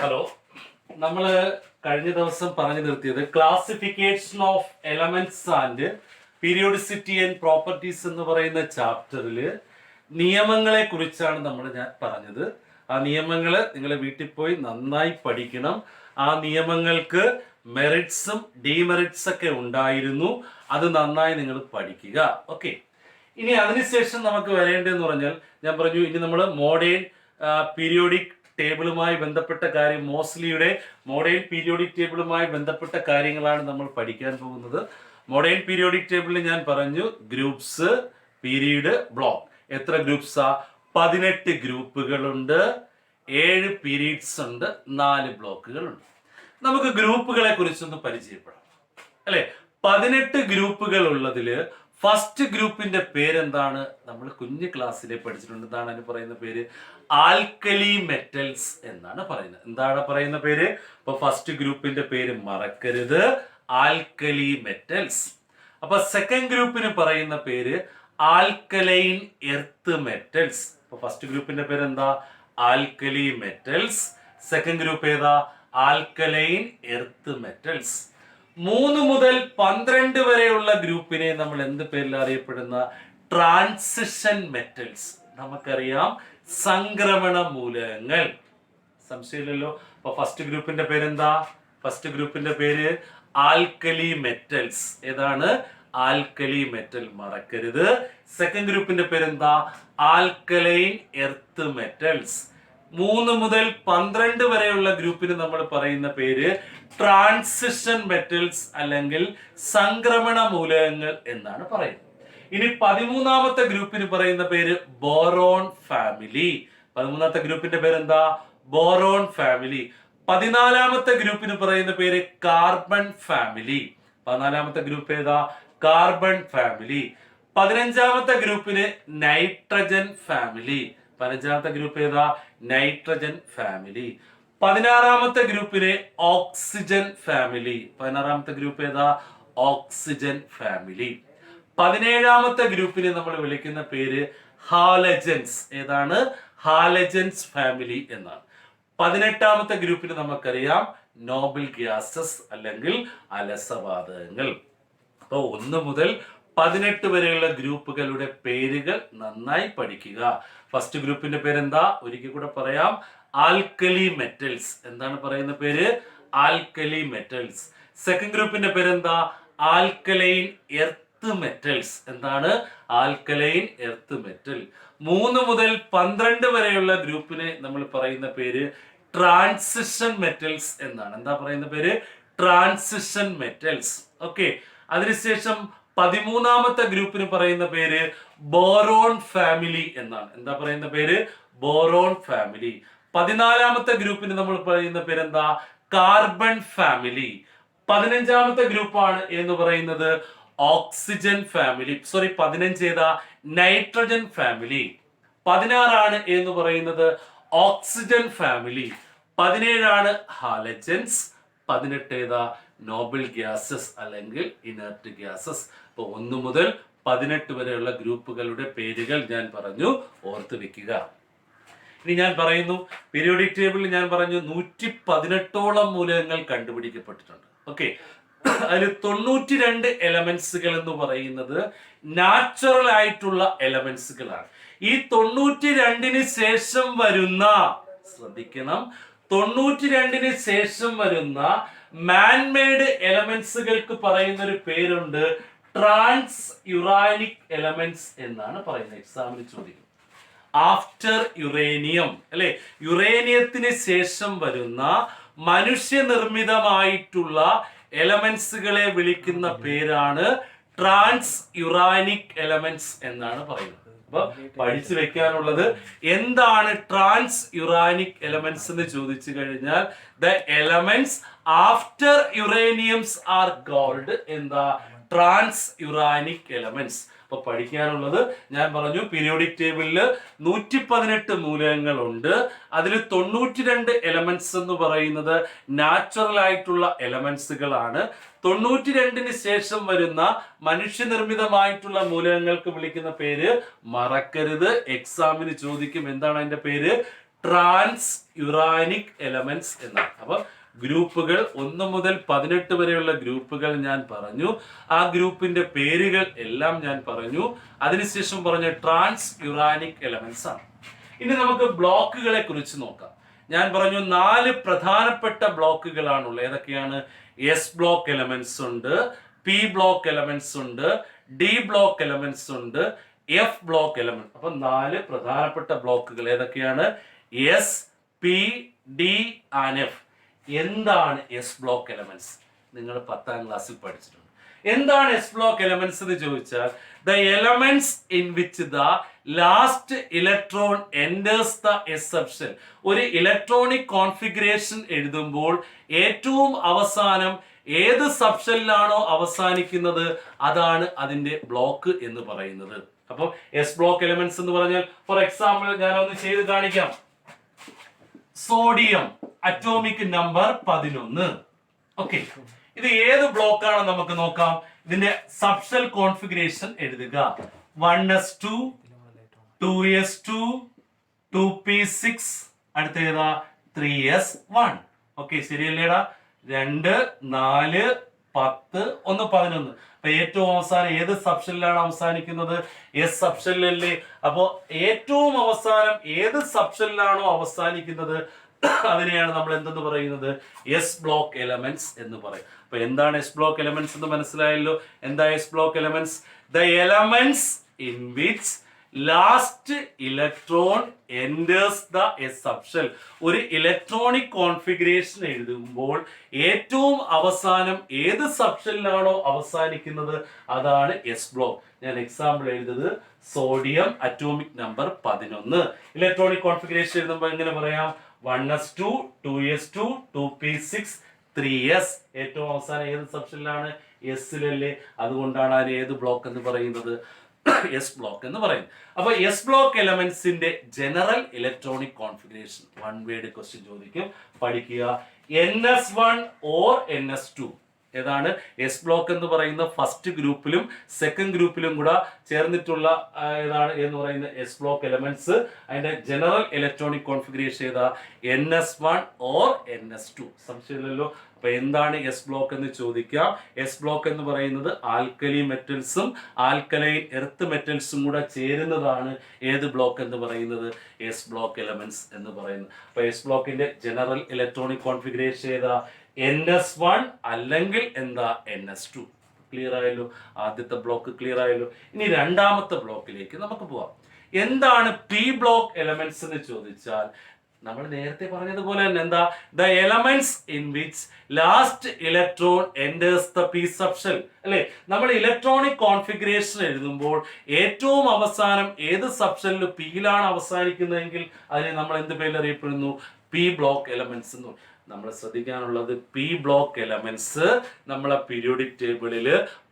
Hello, നമ്മള് കഴിഞ്ഞ ദിവസം പറഞ്ഞു നിർത്തിയത് classification of elements and periodicity and properties എന്ന് പറയുന്ന ചാപ്റ്ററിൽ നിയമങ്ങളെ കുറിച്ചാണ് ഞാൻ പറഞ്ഞത്. ആ നിയമങ്ങള് നിങ്ങൾ വീട്ടിൽ പോയി നന്നായി പഠിക്കണം. ആ നിയമങ്ങൾക്ക് മെറിറ്റ്സും ഡീമെറിറ്റ്സ് ഒക്കെ ഉണ്ടായിരുന്നു. അത് നന്നായി നിങ്ങൾ പഠിക്കുക. ഓക്കെ, ഇനി അതിനുശേഷം നമുക്ക് വരേണ്ടതെന്ന് പറഞ്ഞാൽ, ഞാൻ പറഞ്ഞു ഇനി നമ്മൾ മോഡേൺ പീരിയോഡിക് ടേബിളുമായി ബന്ധപ്പെട്ട കാര്യം, മോസ്ലിയുടെ മോഡേൺ പീരിയോഡിക് ടേബിളുമായി ബന്ധപ്പെട്ട കാര്യങ്ങളാണ് നമ്മൾ പഠിക്കാൻ പോകുന്നത്. മോഡേൺ പീരിയോഡിക് ടേബിളിൽ ഞാൻ പറഞ്ഞു ഗ്രൂപ്പ്സ്, പീരീഡ്, ബ്ലോക്ക്. എത്ര ഗ്രൂപ്പ്സാ? 18 ഗ്രൂപ്പുകളുണ്ട്, 7 പീരീഡ്സ് ഉണ്ട്, 4 ബ്ലോക്കുകളുണ്ട്. നമുക്ക് ഗ്രൂപ്പുകളെ കുറിച്ചൊന്ന് പരിചയപ്പെടാം അല്ലെ. 18 ഗ്രൂപ്പുകൾ ഉള്ളതില് ഫസ്റ്റ് ഗ്രൂപ്പിന്റെ പേരെന്താണ്? നമ്മൾ കുഞ്ഞു ക്ലാസ്സിൽ പഠിച്ചിട്ടുണ്ട്. എന്താണ് അതിന് പറയുന്ന പേര്? ആൽക്കലി മെറ്റൽസ് എന്നാണ് പറയുന്നത്. എന്താണ് പറയുന്ന പേര്? അപ്പൊ ഫസ്റ്റ് ഗ്രൂപ്പിന്റെ പേര് മറക്കരുത്, ആൽക്കലി മെറ്റൽസ്. അപ്പൊ സെക്കൻഡ് ഗ്രൂപ്പിന് പറയുന്ന പേര് ആൽക്കലൈൻ എർത്ത് മെറ്റൽസ്. അപ്പൊ ഫസ്റ്റ് ഗ്രൂപ്പിന്റെ പേര് എന്താ? Alkali metals. സെക്കൻഡ് ഗ്രൂപ്പ് ഏതാ? Alkaline earth metals. 3 മുതൽ 12 വരെയുള്ള ഗ്രൂപ്പിനെ നമ്മൾ എന്ത് പേരിൽ അറിയപ്പെടുന്ന? Transition metals. നമുക്കറിയാം, സംക്രമണ മൂലകങ്ങൾ. സംശയമില്ലല്ലോ. അപ്പൊ ഫസ്റ്റ് ഗ്രൂപ്പിന്റെ പേരെന്താ? ഫസ്റ്റ് ഗ്രൂപ്പിന്റെ പേര് ആൽക്കലി മെറ്റൽസ്. ഏതാണ്? ആൽക്കലി മെറ്റൽ, മറക്കരുത്. സെക്കൻഡ് ഗ്രൂപ്പിന്റെ പേരെന്താ? Alkaline earth metals. 3 മുതൽ 12 വരെയുള്ള ഗ്രൂപ്പിന് നമ്മൾ പറയുന്ന പേര് ട്രാൻസിഷൻ മെറ്റൽസ് അല്ലെങ്കിൽ സംക്രമണ മൂലകങ്ങൾ എന്നാണ് പറയുന്നത്. ഇനി 13ാമത്തെ ഗ്രൂപ്പിന് പറയുന്ന പേര് ബോറോൺ ഫാമിലി. 13ാമത്തെ ഗ്രൂപ്പിന്റെ പേരെന്താ? Boron family. 14ാമത്തെ ഗ്രൂപ്പിന് പറയുന്ന പേര് കാർബൺ ഫാമിലി. 14ാമത്തെ ഗ്രൂപ്പ് ഏതാ? Carbon family. 15ാമത്തെ ഗ്രൂപ്പിന് നൈട്രജൻ ഫാമിലി. 15ാമത്തെ ഗ്രൂപ്പ് ഏതാ? Nitrogen family. 16ാമത്തെ ഗ്രൂപ്പിന് ഓക്സിജൻ ഫാമിലി. 16ാമത്തെ ഗ്രൂപ്പ് ഏതാ? Oxygen family. 17ാമത്തെ ഗ്രൂപ്പിനെ നമ്മൾ വിളിക്കുന്ന പേര് ഹാലജൻസ്. ഏതാണ്? ഹാലജൻസ് ഫാമിലി എന്നാണ്. 18ാമത്തെ ഗ്രൂപ്പിന് നമുക്കറിയാം നോബിൾ ഗ്യാസസ് അല്ലെങ്കിൽ അലസവാതകങ്ങൾ. അപ്പൊ 1 മുതൽ 18 വരെയുള്ള ഗ്രൂപ്പുകളുടെ പേരുകൾ നന്നായി പഠിക്കുക. ഫസ്റ്റ് ഗ്രൂപ്പിന്റെ പേരെന്താ? ഒരിക്കൽ കൂടെ പറയാം, ആൽക്കലി മെറ്റൽസ്. എന്താണ് പറയുന്ന പേര്? Alkali metals. സെക്കൻഡ് ഗ്രൂപ്പിന്റെ പേരെന്താ? Alkaline earth metals. എന്താണ്? Alkaline earth metal. 3 മുതൽ 12 വരെയുള്ള ഗ്രൂപ്പിനെ നമ്മൾ പറയുന്ന പേര് ട്രാൻസിഷൻ മെറ്റൽസ് എന്നാണ്. എന്താ പറയുന്ന പേര്? Transition metals. ഓക്കെ, അതിനുശേഷം 13ാമത്തെ ഗ്രൂപ്പിന് പറയുന്ന പേര് ബോറോൺ ഫാമിലി എന്നാണ്. എന്താ പറയുന്ന പേര്? Boron family. 14ാമത്തെ ഗ്രൂപ്പിന് നമ്മൾ പറയുന്ന പേരെന്താ? Carbon family. 15ാമത്തെ ഗ്രൂപ്പാണ് എന്ന് പറയുന്നത് ഓക്സിജൻ ഫാമിലി. 15 ഏതാ? Nitrogen family. 16 എന്ന് പറയുന്നത് ഓക്സിജൻ ഫാമിലി. 17 ഹാലജൻസ്. 18 ഏതാ? നോബിൾ ഗ്യാസസ് അല്ലെങ്കിൽ ഇനർട്ട് ഗ്യാസസ്. അപ്പൊ 1 മുതൽ 18 വരെയുള്ള ഗ്രൂപ്പുകളുടെ പേരുകൾ ഞാൻ പറഞ്ഞു, ഓർത്ത് വെക്കുക. ഇനി ഞാൻ പറയുന്നു, പീരിയോഡിക് ടേബിളിൽ ഞാൻ പറഞ്ഞു 118ഓളം മൂലകങ്ങൾ കണ്ടുപിടിക്കപ്പെട്ടിട്ടുണ്ട്. ഓക്കെ, അതിൽ 92 എലമെന്റ്സുകൾ എന്ന് പറയുന്നത് നാച്ചുറൽ ആയിട്ടുള്ള എലമെന്റ്സുകളാണ്. ഈ 92ന് ശേഷം വരുന്ന, ശ്രദ്ധിക്കണം, 92ന് ശേഷം വരുന്ന മാൻമെയ്ഡ് എലമെന്റ്സുകൾക്ക് പറയുന്ന ഒരു പേരുണ്ട്, ട്രാൻസ് യുറാനിക് എലമെന്റ്സ് എന്നാണ് പറയുന്നത്. എക്സാമിന് ചോദിക്കും. ആഫ്റ്റർ യുറേനിയം അല്ലെ, യുറേനിയത്തിന് ശേഷം വരുന്ന മനുഷ്യനിർമ്മിതമായിട്ടുള്ള എലമെന്റ്സുകളെ വിളിക്കുന്ന പേരാണ് ട്രാൻസ് യുറാനിക് എലമെന്റ്സ് എന്നാണ് പറയുന്നത്. അപ്പൊ പഠിച്ചു വെക്കാനുള്ളത് എന്താണ് ട്രാൻസ് യുറാനിക് എലമെന്റ്സ് എന്ന് ചോദിച്ചു കഴിഞ്ഞാൽ, the elements after uraniums are called എന്താ? Transuranic elements. അപ്പൊ പഠിക്കാനുള്ളത് ഞാൻ പറഞ്ഞു, പീരിയോഡിക് ടേബിളിൽ 118 മൂലകങ്ങൾ ഉണ്ട്. അതിൽ 92 എലമെന്റ്സ് എന്ന് പറയുന്നത് നാച്ചുറൽ ആയിട്ടുള്ള എലമെന്റ്സുകളാണ്. 92ന് ശേഷം വരുന്ന മനുഷ്യനിർമ്മിതമായിട്ടുള്ള മൂലകങ്ങൾക്ക് വിളിക്കുന്ന പേര് മറക്കരുത്, എക്സാമിന് ചോദിക്കും. എന്താണ് അതിന്റെ പേര്? ട്രാൻസ് യുറാനിക് എലമെന്റ്സ് എന്നാണ്. അപ്പൊ ഗ്രൂപ്പുകൾ 1 മുതൽ 18 വരെയുള്ള ഗ്രൂപ്പുകൾ ഞാൻ പറഞ്ഞു. ആ ഗ്രൂപ്പിന്റെ പേരുകൾ എല്ലാം ഞാൻ പറഞ്ഞു. അതിനുശേഷം പറഞ്ഞ ട്രാൻസ് യുറാനിക് എലമെന്റ്സ് ആണ്. ഇനി നമുക്ക് ബ്ലോക്കുകളെ കുറിച്ച് നോക്കാം. ഞാൻ പറഞ്ഞു 4 പ്രധാനപ്പെട്ട ബ്ലോക്കുകളാണുള്ളത്. ഏതൊക്കെയാണ്? എസ് ബ്ലോക്ക് എലമെന്റ്സ് ഉണ്ട്, പി ബ്ലോക്ക് എലമെന്റ്സ് ഉണ്ട്, ഡി ബ്ലോക്ക് എലമെന്റ്സ് ഉണ്ട്, എഫ് ബ്ലോക്ക് എലമെന്റ്. അപ്പൊ 4 പ്രധാനപ്പെട്ട ബ്ലോക്കുകൾ ഏതൊക്കെയാണ്? S, P, D and F. എന്താണ് എസ് ബ്ലോക്ക് എലമെന്റ്സ്? നിങ്ങൾ 10ാം ക്ലാസ്സിൽ പഠിച്ചിട്ടുണ്ട്. എന്താണ് എസ് ബ്ലോക്ക് എലമെന്റ്സ് എന്ന് ചോദിച്ചാൽ the elements in which the last electron enters the S subshell. ഒരു ഇലക്ട്രോണിക് കോൺഫിഗറേഷൻ എഴുതുമ്പോൾ ഏറ്റവും അവസാനം ഏത് സബ്ഷെല്ലിലാണോ അവസാനിക്കുന്നത് അതാണ് അതിന്റെ ബ്ലോക്ക് എന്ന് പറയുന്നത്. അപ്പോൾ എസ് ബ്ലോക്ക് എലമെന്റ്സ് എന്ന് പറഞ്ഞാൽ ഫോർ എക്സാമ്പിൾ ഞാനൊന്ന് ചെയ്ത് കാണിക്കാം. Sodium atomic number 11. ഓക്കെ, ഇത് ഏത് ബ്ലോക്ക് ആണ് നമുക്ക് നോക്കാം. ഇതിന്റെ സബ്ഷെൽ കോൺഫിഗറേഷൻ എഴുതുക. 1s2, 2s2, 2p6, അടുത്ത ഏതാ 3s1. ഓക്കെ, ശരിയല്ലേടാ? 2, 4, 10, 1, 11. അപ്പൊ ഏറ്റവും അവസാനം ഏത് സബ്ഷെല്ലിലാണ് അവസാനിക്കുന്നത്? എസ് സബ്ഷെല്ലല്ലേ. അപ്പോ ഏറ്റവും അവസാനം ഏത് സബ്ഷെല്ലിലാണോ അവസാനിക്കുന്നത് അതിനെയാണ് നമ്മൾ എന്തെന്ന് പറയുന്നത്? എസ് ബ്ലോക്ക് എലമെന്റ്സ് എന്ന് പറയും. അപ്പൊ എന്താണ് എസ് ബ്ലോക്ക് എലമെന്റ്സ് എന്ന് മനസ്സിലായല്ലോ. എന്താ S block elements? The elements in which last electron enters the S subshell. ഒരു ഇലക്ട്രോണിക് കോൺഫിഗറേഷൻ എഴുതുമ്പോൾ ഏറ്റവും അവസാനം ഏത് സബ്ഷെല്ലിലാണോ അവസാനിക്കുന്നത് അതാണ് എസ് ബ്ലോക്ക്. ഞാൻ എക്സാമ്പിൾ എഴുതുന്നത് sodium atomic number 11. Electronic configuration എഴുതുമ്പോൾ എങ്ങനെ പറയാം? 1s2, 2s2, 2p6, 3s. ഏറ്റവും അവസാനം ഏത് സബ്ഷെല്ലിലാണ്? എസിലല്ലേ. അതുകൊണ്ടാണ് അതിന് ഏത് ബ്ലോക്ക് എന്ന് പറയുന്നത്? എസ് ബ്ലോക്ക് എന്ന് പറയുന്നത്. അപ്പൊ എസ് ബ്ലോക്ക് എലമെന്റ്സിന്റെ general electronic configuration 1 word question ചോദിക്കും, പഠിക്കുക. ns1 or ns2. ഏതാണ് എസ് ബ്ലോക്ക് എന്ന് പറയുന്ന ഫസ്റ്റ് ഗ്രൂപ്പിലും സെക്കൻഡ് ഗ്രൂപ്പിലും കൂടെ ചേർന്നിട്ടുള്ള ഏതാണ് എന്ന് പറയുന്ന എസ് ബ്ലോക്ക് എലമെന്റ്സ്. അതിന്റെ ജനറൽ ഇലക്ട്രോണിക് കോൺഫിഗറേഷൻ ഏതാ? ns1 or ns2. സംശയമില്ലല്ലോ. അപ്പൊ എന്താണ് എസ് ബ്ലോക്ക് എന്ന് ചോദിക്കാം. എസ് ബ്ലോക്ക് എന്ന് പറയുന്നത് ആൽക്കലി മെറ്റൽസും ആൽക്കലൈൻ എർത്ത് മെറ്റൽസും കൂടെ ചേരുന്നതാണ് ഏത് ബ്ലോക്ക് എന്ന് പറയുന്നത്? എസ് ബ്ലോക്ക് എലമെന്റ്സ് എന്ന് പറയുന്നത്. അപ്പൊ എസ് ബ്ലോക്കിന്റെ ജനറൽ ഇലക്ട്രോണിക് കോൺഫിഗറേഷൻ ഏതാ? ns1 അല്ലെങ്കിൽ എന്താ ns2. ക്ലിയർ ആയല്ലോ? ആദ്യത്തെ ബ്ലോക്ക് ക്ലിയർ ആയല്ലോ. ഇനി രണ്ടാമത്തെ ബ്ലോക്കിലേക്ക് നമുക്ക് പോവാം. എന്താണ് പി ബ്ലോക്ക് എലമെന്റ്സ് എന്ന് ചോദിച്ചാൽ നമ്മൾ നേരത്തെ പറഞ്ഞതുപോലെ തന്നെ എന്താ? The elements in which last electron enters the P subshell അല്ലെ. നമ്മൾ ഇലക്ട്രോണിക് കോൺഫിഗറേഷൻ എഴുതുമ്പോൾ ഏറ്റവും അവസാനം ഏത് സബ്ഷെല്ലിൽ പിയിലാണ് അവസാനിക്കുന്നതെങ്കിൽ അതിനെ നമ്മൾ എന്ത് പേരിൽ അറിയപ്പെടുന്നു? പി ബ്ലോക്ക് എലമെന്റ്സ് എന്ന്. നമ്മൾ ശ്രദ്ധിക്കാനുള്ളത് പി ബ്ലോക്ക് എലമെന്റ്സ് നമ്മളെ പീരിയോഡിക് ടേബിളിൽ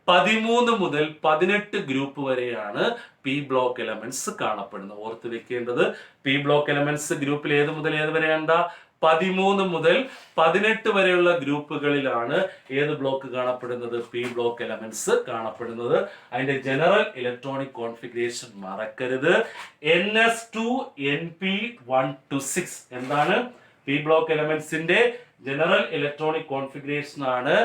13 മുതൽ 18 ഗ്രൂപ്പ് വരെയാണ് പി ബ്ലോക്ക് എലമെന്റ്സ് കാണപ്പെടുന്നത്. ഓർത്ത് വെക്കേണ്ടത് പി ബ്ലോക്ക് എലമെന്റ്സ് ഗ്രൂപ്പിൽ ഏത് മുതൽ ഏത് വരെയാണ്? 13 മുതൽ 18 വരെയുള്ള ഗ്രൂപ്പുകളിലാണ് ഏത് ബ്ലോക്ക് കാണപ്പെടുന്നത്? പി ബ്ലോക്ക് എലമെന്റ്സ് കാണപ്പെടുന്നത്. അതിന്റെ ജനറൽ ഇലക്ട്രോണിക് കോൺഫിഗറേഷൻ മറക്കരുത്. ns2 np1 to 6. എന്താണ്? പി ബ്ലോക്ക് എലമെന്റ്സിന്റെ ജനറൽ ഇലക്ട്രോണിക് കോൺഫിഗറേഷൻ ആണ്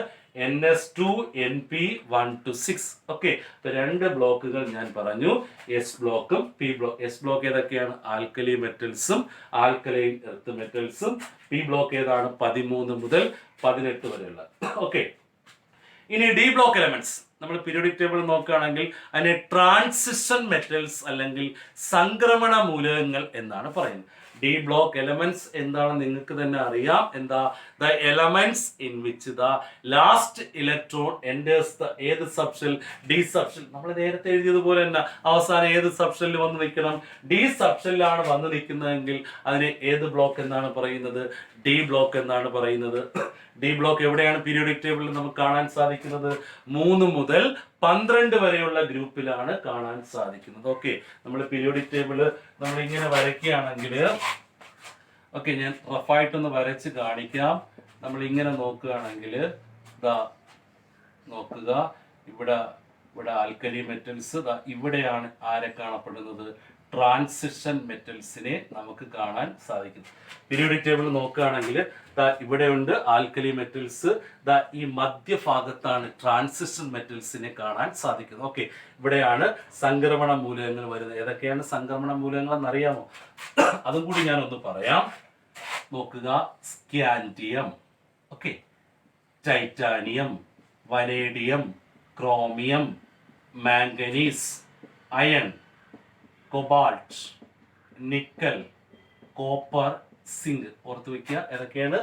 ns2 np1 to 6. ഓക്കെ, ഇപ്പൊ 2 ബ്ലോക്കുകൾ ഞാൻ പറഞ്ഞു, എസ് ബ്ലോക്കും പി ബ്ലോക്ക്. എസ് ബ്ലോക്ക് ഏതൊക്കെയാണ്? ആൽക്കലി മെറ്റൽസും ആൽക്കലൈൻ എർത്ത് മെറ്റൽസും. പി ബ്ലോക്ക് ഏതാണ്? 13 മുതൽ 18 വരെയുള്ള. ഓക്കെ, ഇനി ഡി ബ്ലോക്ക് എലമെന്റ്സ് നമ്മൾ പീരിയോഡിക് ടേബിൾ നോക്കുകയാണെങ്കിൽ അതിനെ ട്രാൻസിഷൻ മെറ്റൽസ് അല്ലെങ്കിൽ സംക്രമണ മൂലകങ്ങൾ എന്നാണ് പറയുന്നത്. ഡി ബ്ലോക്ക് എലമെന്റ്സ് എന്താണെന്ന് നിങ്ങൾക്ക് തന്നെ അറിയാം. എന്താ? The elements in which the last electron enters the ഏത് സബ്ഷെൽ? D subshell. നമ്മൾ നേരത്തെ എഴുതിയതുപോലെ തന്നെ അവസാനം ഏത് സബ്ഷെല്ലിൽ വന്ന് നിൽക്കണം? ഡി സബ്ഷെല്ലാണ് വന്ന് നിൽക്കുന്നതെങ്കിൽ അതിനെ ഏത് ബ്ലോക്ക് എന്നാണ് പറയുന്നത്? ഡി ബ്ലോക്ക് എന്നാണ് പറയുന്നത്. ഡി ബ്ലോക്ക് എവിടെയാണ് പീരിയോഡിക് ടേബിളിൽ നമുക്ക് കാണാൻ സാധിക്കുന്നത്? 3 മുതൽ 12 വരെയുള്ള ഗ്രൂപ്പിലാണ് കാണാൻ സാധിക്കുന്നത്. ഓക്കെ, നമ്മൾ പീരിയോഡിക് ടേബിള് നമ്മൾ ഇങ്ങനെ വരയ്ക്കുകയാണെങ്കിൽ, ഓക്കെ ഞാൻ റഫായിട്ടൊന്ന് വരച്ച് കാണിക്കാം. നമ്മൾ ഇങ്ങനെ നോക്കുകയാണെങ്കിൽ ഇതാ നോക്കുക, ഇവിടെ ആൽക്കലി മെറ്റൽസ് ഇവിടെയാണ് ആരെ കാണപ്പെടുന്നത്? ട്രാൻസിഷൻ മെറ്റൽസിനെ നമുക്ക് കാണാൻ സാധിക്കും. പീരിയോഡിക് ടേബിൾ നോക്കുകയാണെങ്കിൽ ഇവിടെ ഉണ്ട് ആൽക്കലി മെറ്റൽസ്, ഈ മധ്യഭാഗത്താണ് ട്രാൻസിഷൻ മെറ്റൽസിനെ കാണാൻ സാധിക്കുന്നത്. ഓക്കെ, ഇവിടെയാണ് സംക്രമണ മൂലകങ്ങൾ വരുന്നത്. ഏതൊക്കെയാണ് സംക്രമണ മൂലകങ്ങൾ എന്നറിയാമോ? അതും കൂടി ഞാനൊന്ന് പറയാം. നോക്കുക, scandium, okay, titanium, vanadium, chromium, manganese, iron, cobalt, nickel, copper, zinc. ഓർത്ത് വെക്കുക, ഏതൊക്കെയാണ്?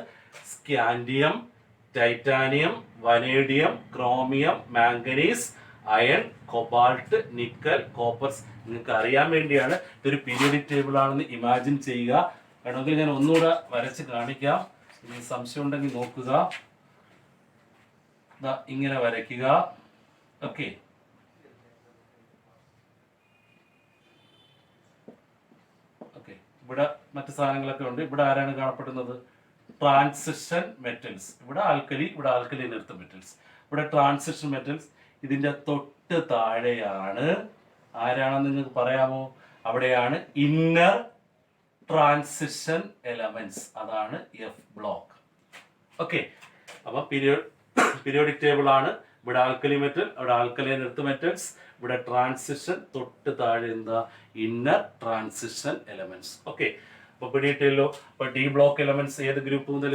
Scandium, titanium, vanadium, chromium, manganese, iron, cobalt, nickel, copper. നിങ്ങൾക്ക് അറിയാൻ വേണ്ടിയാണ്. ഇതൊരു പീരിയോഡിക് ടേബിൾ ആണെന്ന് ഇമാജിൻ ചെയ്യുക. വേണമെങ്കിൽ ഞാൻ ഒന്നുകൂടെ വരച്ച് കാണിക്കാം. ഇനി സംശയം ഉണ്ടെങ്കിൽ നോക്കുക. ഇങ്ങനെ വരയ്ക്കുക. ഓക്കെ, ഇവിടെ മറ്റു സാധനങ്ങളൊക്കെ ഉണ്ട്. ഇവിടെ ആരാണ് കാണപ്പെടുന്നത്? Transition metals. ഇവിടെ ആൽക്കലി, ഇവിടെ ആൽക്കലി എർത്ത് മെറ്റൽസ്, ഇവിടെ ട്രാൻസിഷൻ മെറ്റൽസ്. ഇതിന്റെ തൊട്ട് താഴെയാണ് ആരാണെന്ന് നിങ്ങൾക്ക് പറയാമോ? അവിടെയാണ് ഇന്നർ ട്രാൻസിഷൻ എലമെന്റ്സ്. അതാണ് എഫ് ബ്ലോക്ക്. ഓക്കെ, അപ്പൊ പീരിയോഡിക് ടേബിൾ ആണ്. ഇവിടെ ആൽക്കലി മെറ്റൽ, അവിടെ ആൽക്കലൈൻ എർത്ത് മെറ്റൽസ്, ഇവിടെ ട്രാൻസിഷൻ, തൊട്ട് താഴെ എന്താ? Inner transition elements. ഓക്കെ, അപ്പൊ പിടിയിട്ടല്ലോ. അപ്പൊ ഡി ബ്ലോക്ക് എലമെന്റ്സ് ഏത് ഗ്രൂപ്പ് മുതൽ?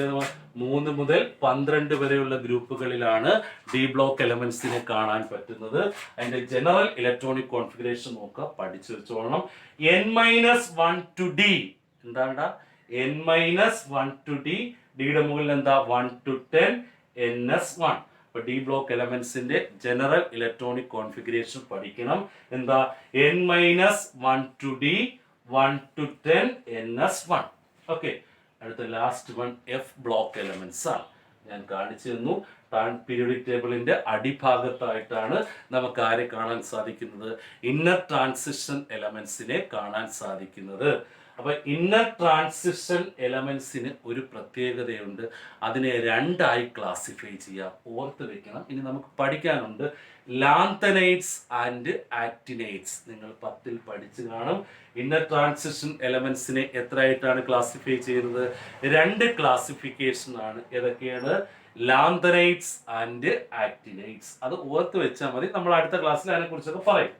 3 മുതൽ 12 വരെയുള്ള ഗ്രൂപ്പുകളിലാണ് ഡി ബ്ലോക്ക് എലമെന്റ്സിനെ കാണാൻ പറ്റുന്നത്. അതിന്റെ ജനറൽ ഇലക്ട്രോണിക് കോൺഫിഗറേഷൻ നോക്കുക, പഠിച്ചു വെച്ചോളണം. n-1 to d. എന്താ? n-1 to d. ഡിയുടെ മുകളിൽ എന്താ? 1 to 10 ns1. അപ്പൊ ഡി ബ്ലോക്ക് എലമെന്റ്സിന്റെ ജനറൽ ഇലക്ട്രോണിക് കോൺഫിഗറേഷൻ പഠിക്കണം. എന്താ? n-1 to d, 1 to 10 ns1. Okay, അടുത്ത last one F block elements ആണ്. ഞാൻ കാണിച്ചു തന്നു. പീരിയോഡിക് ടേബിളിന്റെ അടിഭാഗത്തായിട്ടാണ് നമുക്ക് ആരെ കാണാൻ സാധിക്കുന്നത്? ഇന്നർ ട്രാൻസിഷൻ എലമെന്റ്സിനെ കാണാൻ സാധിക്കുന്നത്. അപ്പൊ ഇന്നർ ട്രാൻസിഷൻ എലമെന്റ്സിന് ഒരു പ്രത്യേകതയുണ്ട്. അതിനെ 2 ആയി ക്ലാസിഫൈ ചെയ്യാം. ഓർത്ത് വെക്കണം. ഇനി നമുക്ക് പഠിക്കാനുണ്ട് ലാന്തനൈറ്റ്സ് ആൻഡ് ആക്ടിനൈറ്റ്സ്. നിങ്ങൾ 10ൽ പഠിച്ചു കാണും. ഇന്നർ ട്രാൻസിഷൻ എലമെന്റ്സിനെ എത്രയായിട്ടാണ് ക്ലാസിഫൈ ചെയ്യുന്നത്? 2 ക്ലാസിഫിക്കേഷൻ ആണ്. ഏതൊക്കെയാണ്? Lanthanides and actinides. അത് ഓർത്ത് വെച്ചാൽ മതി. നമ്മൾ അടുത്ത ക്ലാസ്സിൽ അതിനെ കുറിച്ചൊക്കെ പറയും.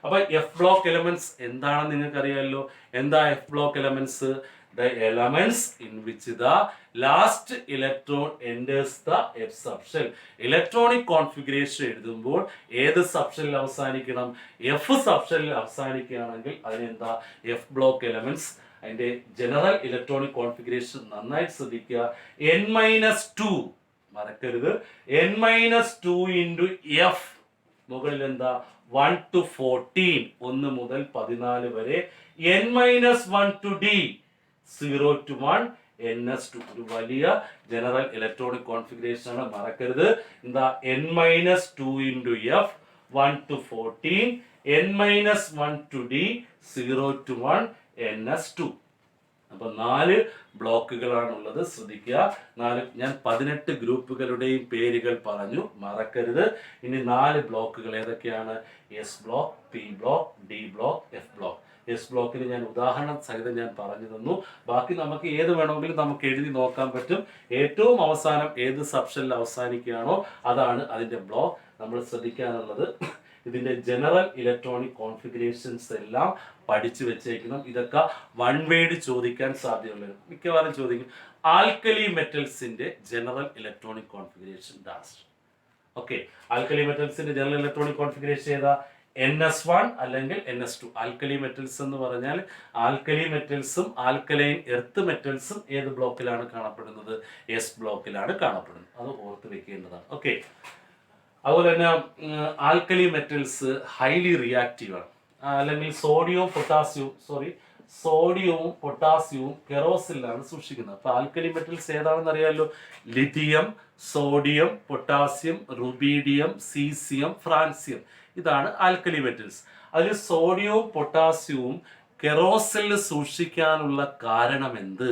അപ്പൊ എഫ് ബ്ലോക്ക് എലമെന്റ്സ് എന്താണെന്ന് നിങ്ങൾക്ക് അറിയാമല്ലോ. എന്താ F block elements? The elements in which the last electron enters the F subshell. Electronic configuration എഴുതുമ്പോൾ ഏത് സബ്ഷെല്ലിൽ അവസാനിക്കണം? എഫ് സബ്ഷെല്ലിൽ അവസാനിക്കുകയാണെങ്കിൽ അതിനെന്താ? F block elements. അതിന്റെ ജനറൽ ഇലക്ട്രോണിക് കോൺഫിഗറേഷൻ നന്നായിട്ട് ശ്രദ്ധിക്കുക. n-2 മറക്കരുത്. n-2 into F. മുകളിൽ എന്താ? 1 to 14, 1 മുതൽ 14 വരെ. n-1 to d, 0 to 1, ns2. ഒരു വലിയ ജനറൽ ഇലക്ട്രോണിക് കോൺഫിഗറേഷൻ ആണ്, മറക്കരുത്. എന്താ? n-2 into F, 1 to 14, n-1 to d, 0 to 1, ns2. അപ്പൊ 4 ബ്ലോക്കുകളാണ് ഉള്ളത്. ശ്രദ്ധിക്കുക. ഞാൻ 18 ഗ്രൂപ്പുകളുടെയും പേരുകൾ പറഞ്ഞു, മറക്കരുത്. ഇനി 4 ബ്ലോക്കുകൾ ഏതൊക്കെയാണ്? S block, P block, D block, F block. S ബ്ലോക്കിന് ഞാൻ ഉദാഹരണം സഹിതം ഞാൻ പറഞ്ഞു തന്നു. ബാക്കി നമുക്ക് ഏത് വേണമെങ്കിലും നമുക്ക് എഴുതി നോക്കാൻ പറ്റും. ഏറ്റവും അവസാനം ഏത് സബ്ഷെല്ലിൽ അവസാനിക്കുകയാണോ അതാണ് അതിന്റെ ബ്ലോക്ക്. നമ്മൾ ശ്രദ്ധിക്കാനുള്ളത് ഇതിന്റെ ജനറൽ ഇലക്ട്രോണിക് കോൺഫിഗറേഷൻസ് എല്ലാം പഠിച്ചു വെച്ചേക്കണം. ഇതൊക്കെ 1 വേർഡ് ചോദിക്കാൻ സാധ്യതയുള്ളത്. മിക്കവാറും ചോദിക്കും ആൽക്കലി മെറ്റൽസിന്റെ general electronic configuration dash. Okay, alkali മെറ്റൽസിന്റെ ജനറൽ ഇലക്ട്രോണിക് കോൺഫിഗറേഷൻ ഏതാ? ns1 അല്ലെങ്കിൽ ns2. ആൽക്കലി മെറ്റൽസ് എന്ന് പറഞ്ഞാൽ ആൽക്കലി മെറ്റൽസും ആൽക്കലൈൻ എർത്ത് മെറ്റൽസും ഏത് ബ്ലോക്കിലാണ് കാണപ്പെടുന്നത്? എസ് ബ്ലോക്കിലാണ് കാണപ്പെടുന്നത്. അത് ഓർത്ത് വെക്കേണ്ടതാണ്. ഓക്കെ, അതുപോലെ തന്നെ ആൽക്കലി മെറ്റൽസ് ഹൈലി റിയാക്റ്റീവ് ആണ്. അല്ലെങ്കിൽ സോഡിയവും പൊട്ടാസ്യവും കെറോസിലാണ് സൂക്ഷിക്കുന്നത്. അപ്പൊ ആൽക്കലി മെറ്റൽസ് ഏതാണെന്ന് അറിയാമല്ലോ. Lithium, sodium, potassium, rubidium, caesium, francium. ഇതാണ് ആൽക്കലി മെറ്റൽസ്. അതിൽ സോഡിയവും പൊട്ടാസ്യവും കെറോസിനിൽ സൂക്ഷിക്കാനുള്ള കാരണം എന്ത്?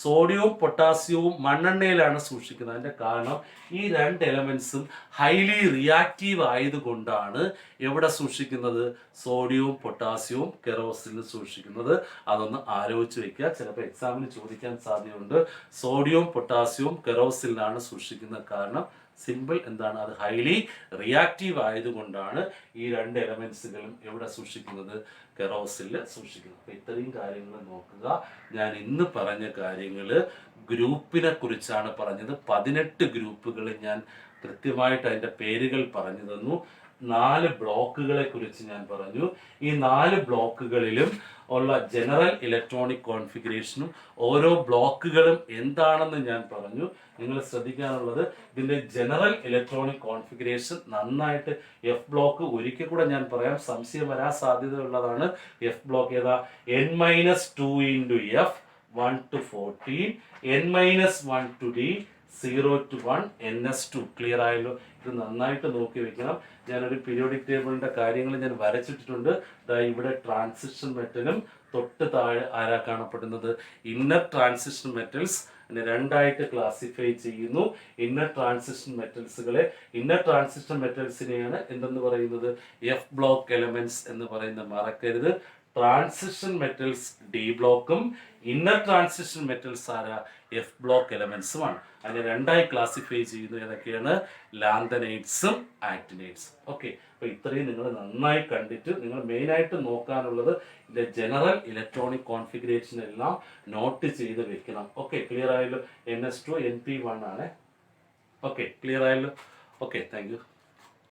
സോഡിയവും പൊട്ടാസ്യവും മണ്ണെണ്ണയിലാണ് സൂക്ഷിക്കുന്നത്. അതിൻ്റെ കാരണം ഈ രണ്ട് എലമെൻസും ഹൈലി റിയാക്റ്റീവ് ആയതുകൊണ്ടാണ് എവിടെ സൂക്ഷിക്കുന്നത്? സോഡിയവും പൊട്ടാസ്യവും കെറോസിനിൽ സൂക്ഷിക്കുന്നത്. അതൊന്ന് ആലോചിച്ച് വെക്കുക, ചിലപ്പോൾ എക്സാമിന് ചോദിക്കാൻ സാധ്യതയുണ്ട്. സോഡിയവും പൊട്ടാസ്യവും കെറോസിനിലാണ് സൂക്ഷിക്കുന്നത്. കാരണം സിമ്പിൾ എന്താണ്? അത് ഹൈലി റിയാക്റ്റീവ് ആയതുകൊണ്ടാണ് ഈ രണ്ട് എലമെൻസുകളും എവിടെ സൂക്ഷിക്കുന്നത്? കെറോസിനിൽ സൂക്ഷിക്കുന്നത്. അപ്പോൾ ഇത്രയും കാര്യങ്ങൾ നോക്കുക. ഞാൻ ഇന്ന് പറഞ്ഞ കാര്യങ്ങൾ ഗ്രൂപ്പിനെ കുറിച്ചാണ് പറഞ്ഞത്. 18 ഗ്രൂപ്പുകൾ ഞാൻ കൃത്യമായിട്ട് അതിൻ്റെ പേരുകൾ പറഞ്ഞു തന്നു. 4 ബ്ലോക്കുകളെ കുറിച്ച് ഞാൻ പറഞ്ഞു. ഈ 4 ബ്ലോക്കുകളിലും ഉള്ള ജനറൽ ഇലക്ട്രോണിക് കോൺഫിഗറേഷനും ഓരോ ബ്ലോക്കുകളും എന്താണെന്ന് ഞാൻ പറഞ്ഞു. നിങ്ങൾ ശ്രദ്ധിക്കാനുള്ളത്, ഇതിൻ്റെ ജനറൽ ഇലക്ട്രോണിക് കോൺഫിഗറേഷൻ നന്നായിട്ട് എഫ് ബ്ലോക്ക് ഒരിക്കൽ കൂടെ ഞാൻ പറയാം, സംശയം വരാൻ സാധ്യതയുള്ളതാണ്. എഫ് ബ്ലോക്ക് ഏതാ? n-2 into f 1 to 14, n-1 to d 0 to 1, ns2. Clear ആയല്ലോ? ഇത് നന്നായിട്ട് നോക്കി വെക്കണം. ഞാനൊരു പീരിയോഡിക് ടേബിളിൻ്റെ കാര്യങ്ങൾ ഞാൻ വരച്ചിട്ടിട്ടുണ്ട്. ഇവിടെ ട്രാൻസിഷൻ മെറ്റലും തൊട്ട് താഴെ ആരാ കാണപ്പെടുന്നത്? Inner transition metals. രണ്ടായിട്ട് ക്ലാസിഫൈ ചെയ്യുന്നു. ഇന്നർ ട്രാൻസിഷൻ മെറ്റൽസിനെയാണ് എന്തെന്ന് പറയുന്നത്? എഫ് ബ്ലോക്ക് എലമെന്റ്സ് എന്ന് പറയുന്നത് മറക്കരുത്. ട്രാൻസിഷൻ മെറ്റൽസ് ഡി ബ്ലോക്കും ഇന്നർ ട്രാൻസിഷൻ മെറ്റൽസ് ആരാ? എഫ് ബ്ലോക്ക് എലമെന്റ്സുമാണ്. അതിനെ രണ്ടായി ക്ലാസിഫൈ ചെയ്യുന്നു. ഏതൊക്കെയാണ്? ലാന്തനൈറ്റ്സും ആക്ടിനൈറ്റ്സും. ഓക്കെ, അപ്പോൾ ഇത്രയും നിങ്ങൾ നന്നായി കണ്ടിട്ട് നിങ്ങൾ മെയിനായിട്ട് നോക്കാനുള്ളത് ഇതിൻ്റെ ജനറൽ ഇലക്ട്രോണിക് കോൺഫിഗറേഷൻ എല്ലാം നോട്ട് ചെയ്ത് വെക്കണം. ഓക്കെ, ക്ലിയർ ആയല്ലോ? ns2 np1 ആണ്. ഓക്കെ, ക്ലിയർ ആയല്ലോ? Okay, thank you.